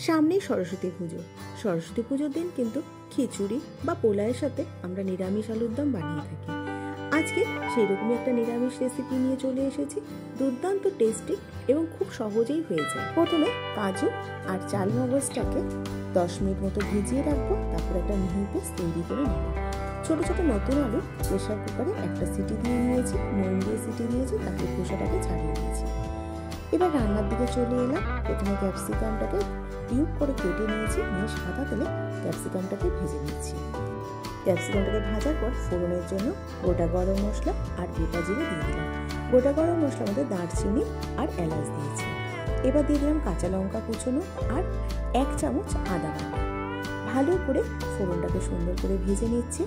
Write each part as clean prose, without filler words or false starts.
সামনেই সরস্বতী পুজো। সরস্বতী পুজোর দিন কিন্তু খিচুড়ি বা পোলাওয়ের সাথে আমরা নিরামিষ আলুর দম বানিয়ে থাকি। আজকে সেই রকমই একটা নিরামিষ রেসিপি নিয়ে চলে এসেছি। দুর্দান্ত টেস্টি এবং খুব সহজেই হয়ে যায়। প্রথমে কাজু আর চাল মগজটাকে 10 মিনিট মতো ভিজিয়ে রাখবো, তারপর একটা মিহি পেস্ট তৈরি করে নেব। ছোট ছোট নতুন আলু প্রেসার কুকারে একটা সিটি দিয়ে নিয়েছি, নুন দিয়ে সিটি দিয়েছি, তারপর খোসাটাকে ছাড়িয়ে নিয়েছি। এবার রান্নার দিকে চলে এলাম। প্রথমে ক্যাপসিকামটাকে কিউব করে কেটে নিয়েছি, নিয়ে সাদা তেলে ক্যাপসিকামটাকে ভেজে নিচ্ছি। ক্যাপসিকামটাকে ভাজার পর ফোড়নের জন্য গোটা গরম মশলা আর গোটা জিরে দিয়ে দিলাম। গোটা গরম মশলার মধ্যে দারচিনি আর এলাচ দিয়েছি। এবার দিয়ে দিলাম কাঁচা লঙ্কা কুচোনো আর 1 চামচ আদা বাটা। ভালো করে ফোড়নটাকে সুন্দর করে ভেজে নিচ্ছি।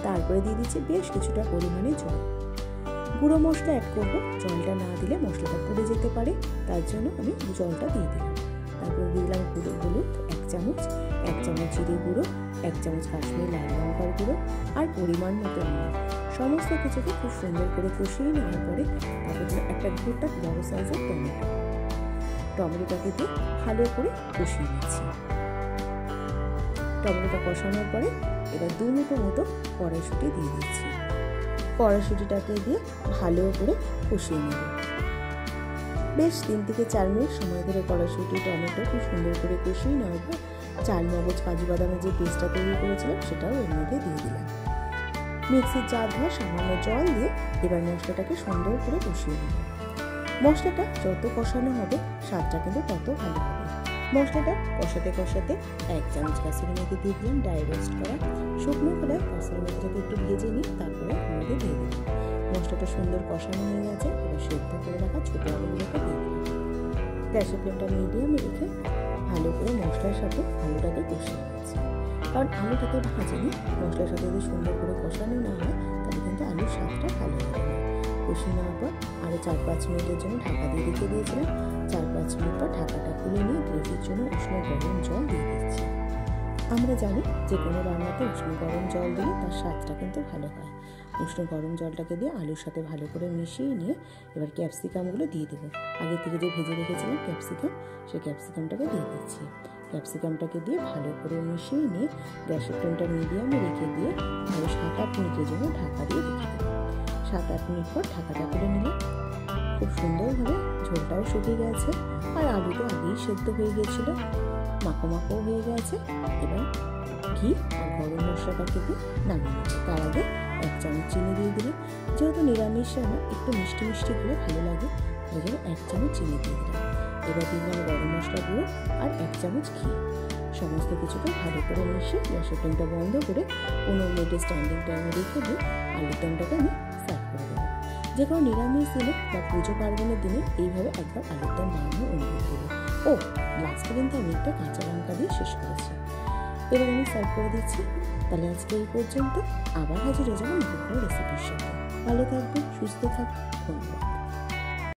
তারপরে দিয়ে দিচ্ছি বেশ কিছুটা পরিমাণে জল। গুঁড়ো মশলা অ্যাড করবো, জলটা না দিলে মশলাটা পুড়ে যেতে পারে, তার জন্য আমি জলটা দিয়ে দিলাম। তারপর দিয়ে দিলাম গুঁড়ো হলুদ 1 চামচ, 1 চামচ জিরে গুঁড়ো, 1 চামচ কাশ্মীরি লাল লঙ্কার গুঁড়ো আর পরিমাণ মতো নুন। সমস্ত কিছুকে খুব সুন্দর করে কষিয়ে নেওয়ার পরে তারপর একটা গোটা বড় সাইজের টমেটোটাকে দিয়ে ভালো করে কষিয়ে নিচ্ছি। টমেটোটা কষানোর পরে এবার 2 মুঠো মতো কড়াইশুঁটি দিয়ে দিচ্ছি। কড়াইশুঁটিটাকে দিয়ে ভালো করে কষিয়ে নেব। বেশ 3 থেকে 4 মিনিট সময় ধরে কড়াইশুঁটি টমেটো খুব সুন্দর করে কষিয়ে নেওয়ার পর চাল মগজ কাজু বাদামের যে পেস্টটা তৈরি করেছিলাম সেটাও এর মধ্যে দিয়ে দিলাম। মিক্সির জার ধোয়া সামান্য জল দিয়ে এবার মশলাটাকে সুন্দর করে কষিয়ে নেব। মশলাটা যত কষানো হবে স্বাদটা কিন্তু তত ভালো হবে। মশলাটা কষাতে কষাতে 1 চামচ কাসুরি মেথি দিয়ে দিলাম, ড্রাই রোস্ট করা শুকনো কড়ায় কাসুরি মেথিটাকে একটু ভেজে নিই, তারপরে মধ্যে দিয়ে দিলাম। মশলাটা সুন্দর কষানো হয়ে গেছে, এবার সেদ্ধ করে রাখা ছোটো আলুগুলোকে দিয়ে দিলাম। গ্যাসের ফ্লেমটা মিডিয়ামে রেখে ভালো করে মশলার সাথে আলুটাকে কষিয়ে নিচ্ছি। কারণ আলুটাকে ভাজিনি, মশলার সাথে যদি সুন্দর করে কষানো না হয় তাহলে কিন্তু আলুর স্বাদটা ভালো হবে না। কষিয়ে নেওয়ার পর আরও 4-5 মিনিটের জন্য ঢাকা দিয়ে রেখে দিয়েছিলাম। 4-5 মিনিট পর ঢাকাটা খুলে নিয়ে গ্রেভির জন্য উষ্ণ গরম জল দিয়ে দিচ্ছি। আমরা জানি যে কোনো রান্নাতে উষ্ণ গরম জল দিলে তার স্বাদটা কিন্তু ভালো হয়। উষ্ণ গরম জলটাকে দিয়ে আলুর সাথে ভালো করে মিশিয়ে নিয়ে এবার ক্যাপসিকামগুলো দিয়ে দেবো। আগে থেকে যে ভেজে রেখেছিলাম ক্যাপসিকাম, সেই ক্যাপসিকামটাকে দিয়ে দিচ্ছি। ক্যাপসিকামটাকে দিয়ে ভালো করে মিশিয়ে নিয়ে গ্যাসের ফ্লেমটা মিডিয়ামে রেখে দিয়ে আরও 7-8 মিনিটের জন্য ঢাকা দিয়ে রেখে দেবো। 7-8 মিনিট পর ঢাকাটা খুলে নিলাম। খুব সুন্দরভাবে ঝোলটাও শুকিয়ে গেছে আর আলু তো আগেই সেদ্ধ হয়ে গিয়েছিলো, মাখো মাখোও হয়ে গেছে। এবার ঘি আর গরম মশলাটাকে দিয়ে নামিয়ে নিচ্ছি। তার আগে 1 চামচ চিনি দিয়ে দিলাম। যেহেতু নিরামিষ রান্না একটু মিষ্টি মিষ্টি হলে ভালো লাগে, ওই জন্য 1 চামচ চিনি দিয়ে দিলাম। এবার দিলাম গরম মশলা গুঁড়ো আর 1 চামচ ঘি। সমস্ত কিছুকে ভালো করে মিশিয়ে গ্যাসের ফ্লেমটা বন্ধ করে 15 মিনিটের স্ট্যান্ডিং টাইমে রেখে দিয়ে আলুর দমটাকে আমি সার্ভ করে দেবো। যে কোনো নিরামিষ দিনে বা পুজো পার্বণের দিনে এইভাবে একবার আলুর দম বানানো অনুভব করবো। ও লাস্টে কিন্তু আমি একটা কাঁচা লঙ্কা দিয়ে শেষ করেছি। এবার আমি সার্ভ করে দিচ্ছি। তাহলে আজকে এই পর্যন্ত, আবার হাজির হয়ে যাবো নতুন কোনো রেসিপির সাথে। ভালো থাকবে, সুস্থ থাকবে, ধন্যবাদ।